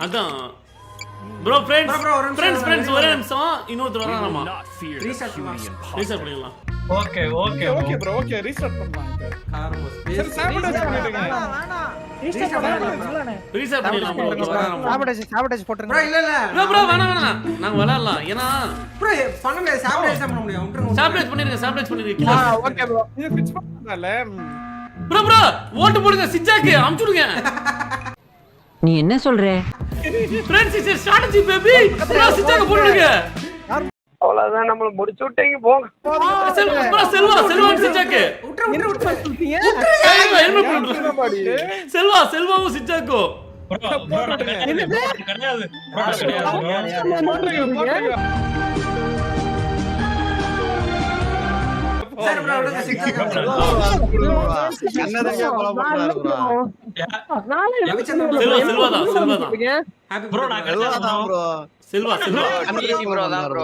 அதான் bro friends ஒரே நிமிஷம் இன்னொருத்தர் வரானாமா ரீசெட் பண்ணிடலாம் ஓகே ப்ரோ ஓகே ரீஸ்டார்ட் பண்ணலாம் சரி சாபடேஜ் பண்ணிடுங்க ரீசெட் பண்ணிடலாம் சாபடேஜ் போட்டுருங்க bro இல்ல bro வேணாம் நாங்க விளையாடலாம் ஏனா bro பண்ணல சாபடேஜ் பண்ண முடியும் சாப்லேட் பண்ணிருங்க ஓகே ப்ரோ இது ஃபிக்ஸ் பண்ணல bro ஓட்டு போடுங்க சிச்சாக்கு அமுச்சுடுங்க நீ என்ன சொல்ற friends is a strategy baby bro சிச்சாக்கு போடுங்க அவ்வளவுதான் நம்மள முடிச்சு விட்டீங்க போங்க செல்வா சிச்சாக்கு விட்டுற செல்வாவும் சிச்சாக்கோ கிடையாது சரி bro விடுங்க சிக்ஸ் என்னதங்க ஃபாலோ பண்றாரு ப்ரோ செல்வாதான் ப்ரோ நான் ப்ரோ செல்வா ஈஸி ப்ரோ தான் ப்ரோ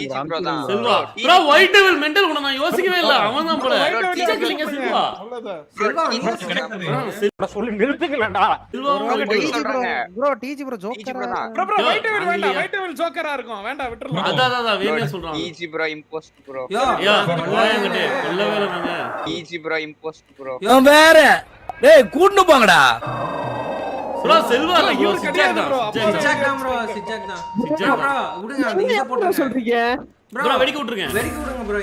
ஈஸி ப்ரோ தான் Selva bro white devil mental உன நான் யோசிக்கவே இல்ல அவன் தான் போல சிச்சாக்கு இல்லங்க செல்வா அவ்வளவுதான் செல்வா சொல்லி நிறுத்துங்களடா செல்வா சொல்றாங்க ப்ரோ டிஜி bro joker bro white devil வேண்டாம் ஒயிட் டெவில் ஜோக்கரா இருக்கும் வேண்டாம் விட்டுறலாம் அதான் வேணே சொல்றான் ஈஸி ப்ரோ இம்போஸ்ட் ப்ரோ யா வாயங்கடே கொல்லவே இல்ல நாங்க ஈஸி ப்ரோ இம்போஸ்ட் ப்ரோ வேற டேய் கூட்னு போங்கடா bro செல்வா இல்ல bro கிடையாது bro. சிச்சாக் சிக்ஸாக் தான் bro விடுங்க நீங்க போடுங்க சொல்றீங்க bro வெடிக்க விட்டுருங்க bro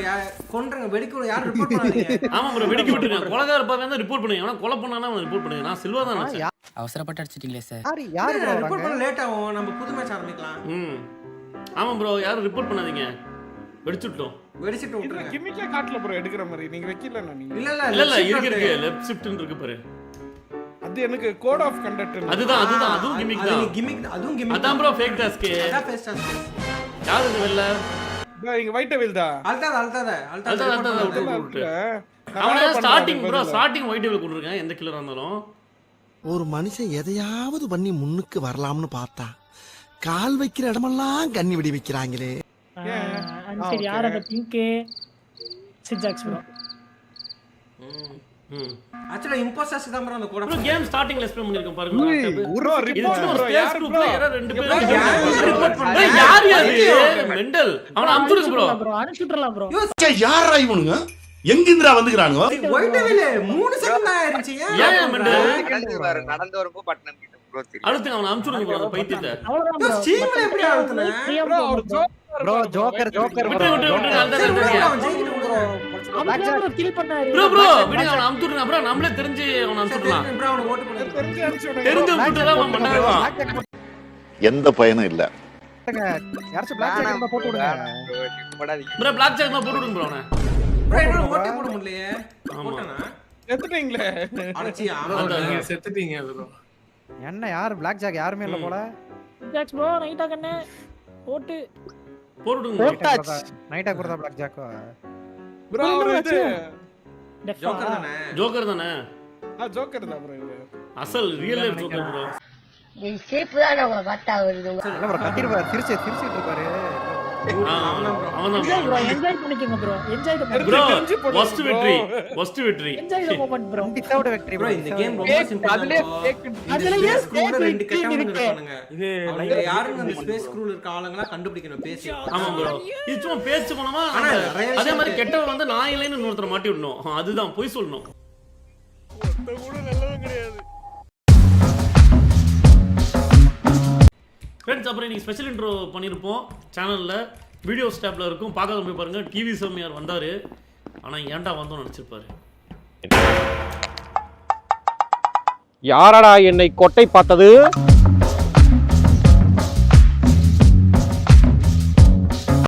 கொன்றுங்க வெடிக்க யாரும் ரிப்போர்ட் பண்ணாதீங்க ஆமா bro வெடிக்க விட்டுருங்க கொலகார பாவம் தான் ரிப்போர்ட் பண்ணுங்க ஆனா கொலை பண்ணானே அவன் ரிப்போர்ட் பண்ணுங்க நான் செல்வா தான் நினைச்சேன் அவசரப்பட்டு அடிச்சிட்டீங்களே சார் யாரு ப்ரோ ரிப்போர்ட் பண்ண லேட் ஆகும் நம்ம புது மேட்ச் ஆரம்பிக்கலாம் ஆமா bro யாரும் ரிப்போர்ட் பண்ணாதீங்க வெடிச்சிட்டோம் வெடிச்சிட்டு இது விட்டுருங்க கிமிக்கே காட்டல ப்ரோ எடுக்கிற மாதிரி நீங்க வைக்கல நீங்க இல்ல இருக்கு லெஃப்ட் ஷிஃப்ட்னு இருக்கு பாரு அது எனக்கு கோட் ஆஃப் கண்டக்ட் அதுதான் அதுவும் கிமிக் தான் கிமிக் அதுவும் கிமிக் அதான் bro ஃபேக் டாஸ்க் அதான் ஃபேஸ் டாஸ்க் யாரு இது வெல்ல இங்க ஒயிட் டெவில் தான் அல்தாத விட்டு அவனே ஸ்டார்டிங் ஒயிட் டெவில் கொண்டிருக்கேன் எந்த கில்லரா இருந்தாலும் ஒரு மனுஷன் எதையாவது பண்ணி முன்னுக்கு வரலாம்னு பார்த்தா கால் வைக்கிற இடமெல்லாம் கண்ணி வெடி வைக்கிறாங்களே சரி யார் அந்த பிங்க் சிஜாக்ஸ் ப்ரோ ஆக்சுவலா இம்போஸ்டர்ஸ் தான் bro அந்த கோட் bro கேம் ஸ்டார்டிங்ல எக்ஸ்பிளைன் பண்ணிருக்கேன் பாருங்க ப்ரோ இது ரிப்போர்ட் ஒரு ப்ரோ ஸ்பேஸ் யார் குரூப்ல ப்ரோ யாரோ ரெண்டு பேர் யார் ரிப்போர்ட் பண்ணா யார் யாரு மெண்டல் அவன அமுச்சுடுங்க bro ப்ரோ அனுப்பிச்சுடலாம் ப்ரோ யாரா இவனுங்க எங்கிந்திரா வந்துக்கறானுங்க ஒயிட் டெவில் 3 செகண்ட் ஆயிருச்சு ஏன் மெண்டல் நடந்து வரப்போ பட்டன் கிட்ட ப்ரோ அடுத்து அவன அமுச்சுடுங்க bro அந்த பைத்தியத்தை அவ்வளவுதான் ப்ரோ ஸ்டீம்ல எப்படி ஆகுதுனே ப்ரோ ஒரு ப்ரோ ஜோக்கர் விட்டு அந்த அவன் ஜெயிக்கிட்டு விடுறோம் கில் பண்ணாரு bro விடுங்க அவன அமுச்சுடுங்க bro நம்மளே தெரிஞ்சு அவன அமுச்சுடலாம் bro அவன ஓட்டு போடு தெரிஞ்சு அடிச்சு விடுங்க தெரிஞ்சு விட்டு தான் அவன் பண்ணாருவான் எந்த பயனும் இல்ல யாரச்சு பிளாக் ஜாக்கெட் போட்டு விடுங்க போடாதீங்க bro பிளாக் ஜாக் தான் போட்டு விடுங்க bro அவன bro என்ன ஓட்டு போட முடியலையே போட்டனா செத்துட்டீங்களே அடச்சி அந்த செத்துட்டீங்க ப்ரோ என்ன யார் பிளாக் ஜாக் யாருமே இல்ல போல சிஜாக்ஸ் ப்ரோ நைட்டா கண்ணே போட்டு போடுங்க நைட்டா குறதா பிளாக் ஜாக் ப்ரோ அவர் இது ஜோக்கர் தானே ஜோக்கர் தானே ஜோக்கர் தான் ப்ரோ இது அசல் ரியல் லைஃப் ஜோக்கர் bro நீ சேப்பு தான் உங்களை பார்த்தா வருது இல்ல ப்ரோ கத்திருப்பாரு சிரிச்சிட்டு இருப்பாரு அவன்தான் ப்ரோ என்ஜாய் பண்ணிக்கங்க bro enjoy the bro first victory enjoy the moment bro 20th victory bro இந்த கேம் ரொம்ப சிம்பிள் அதுலயே அதுலயே ஸ்க்ரூல ரெண்டு கெட்டவங்க இருக்கானுங்க இது அவங்க யாருன்னு அந்த ஸ்பேஸ் ஸ்க்ரூல இருக்க ஆளுங்களா கண்டுபிடிக்கணும் பேசி ஆமா bro இது சும்மா பேச்சு போனமா அதே மாதிரி கெட்டவ வந்து நான் இல்லைன்னு இன்னொருத்தர மாட்டி விடணும் அதுதான் போய் சொல்லணும் கூட நல்லது கிடையாது ஃப்ரெண்ட்ஸ் அப்புறம் இன்னைக்கு ஸ்பெஷல் இன்ட்ரோ பண்ணியிருப்போம் சேனலில் வீடியோ ஸ்டாப்பில் இருக்கும் பார்க்காத போய் பாருங்கள் டிவி சோமியார் வந்தார் ஆனால் ஏன்டா வந்தோம்னு நினச்சிருப்பாரு யாரடா என்னை கொட்டை பார்த்தது